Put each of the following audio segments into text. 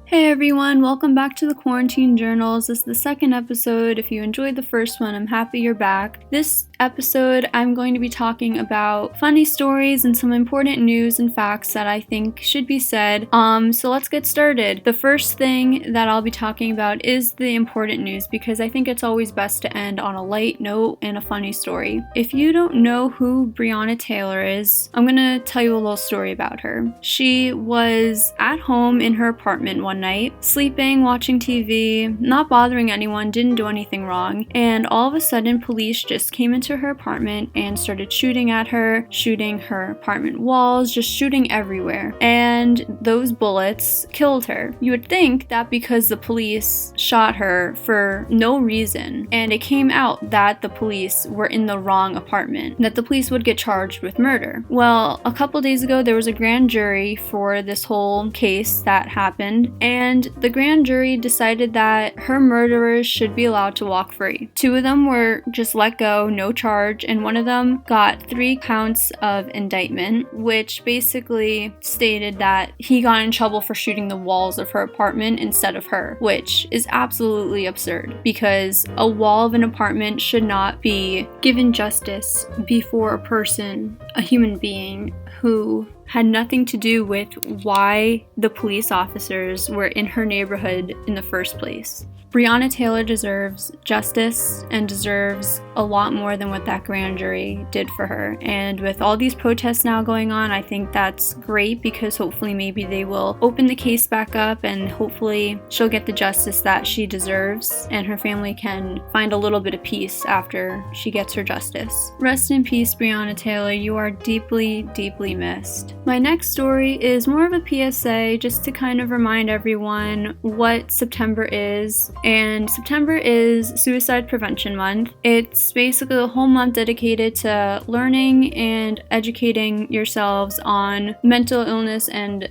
Hey everyone, welcome back to the Quarantine Journals. This is the second episode. If you enjoyed the first one, I'm happy you're back. This episode, I'm going to be talking about funny stories and some important news and facts that I think should be said. So let's get started. The first thing that I'll be talking about is the important news because I think it's always best to end on a light note and a funny story. If you don't know who Breonna Taylor is, I'm gonna tell you a little story about her. She was at home in her apartment one night, sleeping, watching TV, not bothering anyone, didn't do anything wrong, and all of a sudden police just came into her apartment and started shooting at her, shooting her apartment walls, just shooting everywhere, and those bullets killed her. You would think that because the police shot her for no reason, and it came out that the police were in the wrong apartment, that the police would get charged with murder. Well, a couple days ago there was a grand jury for this whole case that happened, and the grand jury decided that her murderers should be allowed to walk free. Two of them were just let go, no charge, and one of them got 3 counts of indictment, which basically stated that he got in trouble for shooting the walls of her apartment instead of her, which is absolutely absurd because a wall of an apartment should not be given justice before a person, a human being, who had nothing to do with why the police officers were in her neighborhood in the first place. Breonna Taylor deserves justice and deserves a lot more than what that grand jury did for her. And with all these protests now going on, I think that's great because hopefully maybe they will open the case back up and hopefully she'll get the justice that she deserves and her family can find a little bit of peace after she gets her justice. Rest in peace, Breonna Taylor. You are deeply, deeply missed. My next story is more of a PSA just to kind of remind everyone what September is. And September is Suicide Prevention Month. It's basically a whole month dedicated to learning and educating yourselves on mental illness and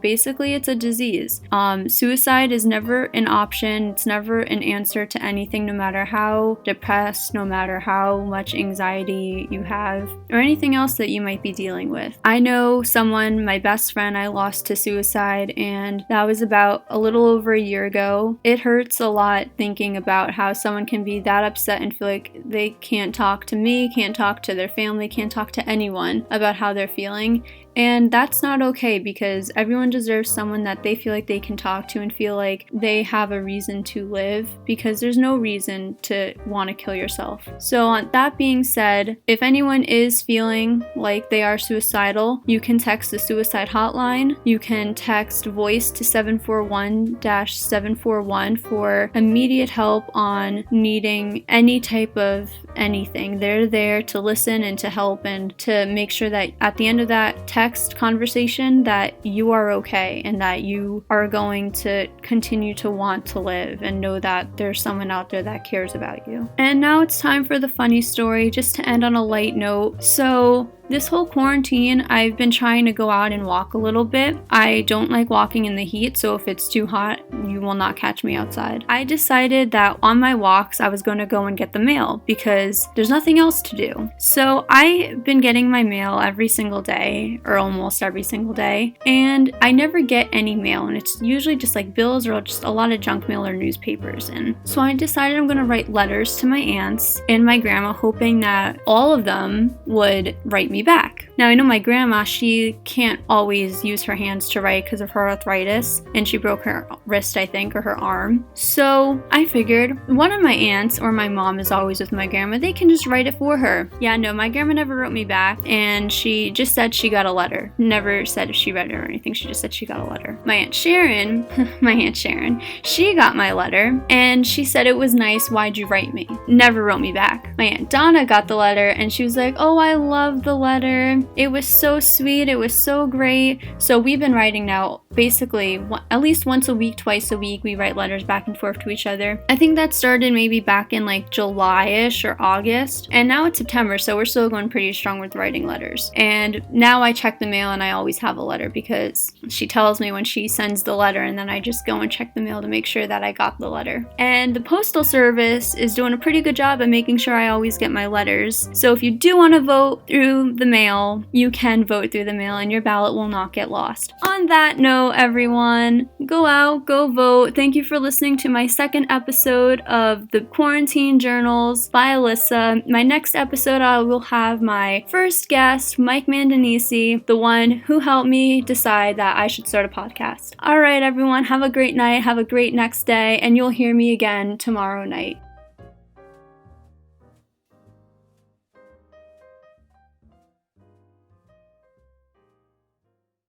basically it's a disease. Suicide is never an option. It's never an answer to anything, no matter how depressed, no matter how much anxiety you have, or anything else that you might be dealing with. I know someone, my best friend, I lost to suicide, and that was about a little over a year ago. It hurts a lot thinking about how someone can be that upset and feel like they can't talk to me, can't talk to their family, can't talk to anyone about how they're feeling. And that's not okay because everyone deserves someone that they feel like they can talk to and feel like they have a reason to live, because there's no reason to want to kill yourself. So that being said, if anyone is feeling like they are suicidal, you can text the suicide hotline. You can text voice to 741-741 for immediate help on needing any type of anything. They're there to listen and to help and to make sure that at the end of that text conversation that you are okay and that you are going to continue to want to live and know that there's someone out there that cares about you. And now it's time for the funny story, just to end on a light note. So this whole quarantine, I've been trying to go out and walk a little bit. I don't like walking in the heat, so if it's too hot, you will not catch me outside. I decided that on my walks, I was going to go and get the mail because there's nothing else to do. So I've been getting my mail every single day, or almost every single day, and I never get any mail, and it's usually just like bills or just a lot of junk mail or newspapers. And so I decided I'm going to write letters to my aunts and my grandma, hoping that all of them would write me back. Now I know my grandma, she can't always use her hands to write because of her arthritis, and she broke her wrist, I think, or her arm. So I figured one of my aunts, or my mom is always with my grandma, they can just write it for her. Yeah, no, my grandma never wrote me back, and she just said she got a letter. Never said if she read it or anything, she just said she got a letter. My Aunt Sharon, she got my letter, and she said it was nice, why'd you write me? Never wrote me back. My Aunt Donna got the letter, and she was like, oh, I love the letter. It was so sweet. It was so great. So we've been writing now basically at least once a week, twice a week. We write letters back and forth to each other. I think that started maybe back in like July-ish or August. And now it's September, so we're still going pretty strong with writing letters. And now I check the mail and I always have a letter because she tells me when she sends the letter, and then I just go and check the mail to make sure that I got the letter. And the Postal Service is doing a pretty good job at making sure I always get my letters. So if you do want to vote through the mail, you can vote through the mail and your ballot will not get lost. On that note, note, everyone, go out, go vote. Thank you for listening to my second episode of the Quarantine Journals by Alyssa. My next episode, I will have my first guest, Mike Mandanisi, the one who helped me decide that I should start a podcast. All right, everyone, have a great night, have a great next day, and you'll hear me again tomorrow night.